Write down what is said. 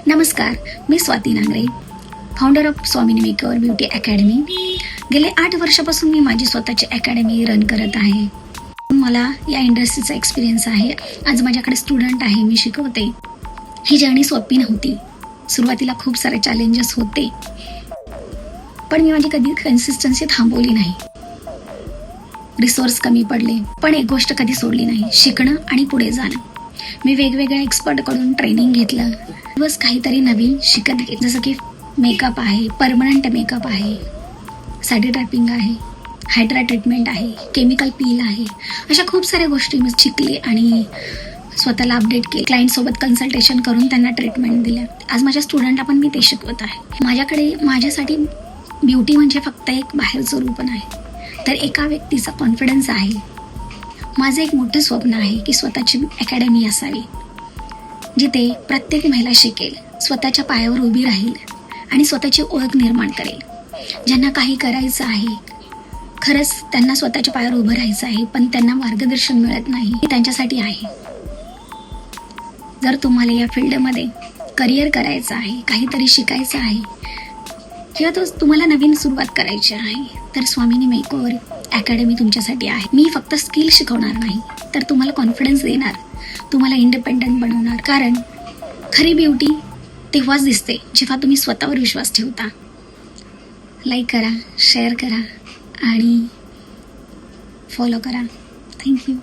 नमस्कार, मी Swati Nangare, founder of Swamini makeover beauty academy. गेले 8 वर्षापासून मी माझी स्वतःची अकॅडमी रन करत आहे. मला या इंडस्ट्रीचा एक्सपिरियन्स आहे. आज माझ्याकडे स्टुडंट आहे, मी शिकवते. ही जर्नी सोपी नव्हती. सुरुवातीला खूप सारे चॅलेंजेस होते, पण मी माझी कधी कन्सिस्टन्सी थांबवली नाही. रिसोर्स कमी पडले, पण एक गोष्ट कधी सोडली नाही, शिकणं आणि पुढे जाणं. मी वेगवेगळ्या एक्सपर्टकडून ट्रेनिंग घेतलं. बस काहीतरी नवीन शिकत घेत, जसं की मेकअप आहे, परमनंट मेकअप आहे, साडी ड्रॅपिंग आहे, हायड्रा ट्रीटमेंट आहे, केमिकल पील आहे. अशा खूप साऱ्या गोष्टी मी शिकले आणि स्वतःला अपडेट केले. क्लायंटसोबत कन्सल्टेशन करून त्यांना ट्रीटमेंट दिल्या. आज माझ्या स्टुडंटला पण मी ते शिकवत आहे. माझ्यासाठी ब्युटी म्हणजे फक्त एक बाहेरचं रूप नाही, तर एका व्यक्तीचा कॉन्फिडन्स आहे. माझं एक मोठं स्वप्न आहे की स्वतःची अकॅडमी असावी, जिथे प्रत्येक महिला शिकेल, स्वतःच्या पायावर उभी राहील आणि स्वतःची ओळख निर्माण करेल. ज्यांना काही करायचं आहे, खरंच त्यांना स्वतःच्या पायावर उभं राहायचं आहे, पण त्यांना मार्गदर्शन मिळत नाही, हे त्यांच्यासाठी आहे. जर तुम्हाला या फील्डमध्ये करिअर करायचं आहे, काहीतरी शिकायचं आहे, किंवा तुम्हाला नवीन सुरुवात करायची आहे, तर स्वामिनी मेकओव्हर अकॅडमी तुमच्यासाठी आहे. मी फक्त स्किल शिकवणार नाही, तर तुम्हाला कॉन्फिडन्स देणार, तुम्हाला इंडिपेंडंट बनवणार. कारण खरी ब्युटी तेव्हाच दिसते जेव्हा तुम्ही स्वतःवर विश्वास ठेवता. लाईक करा, शेअर करा आणि फॉलो करा. थँक्यू.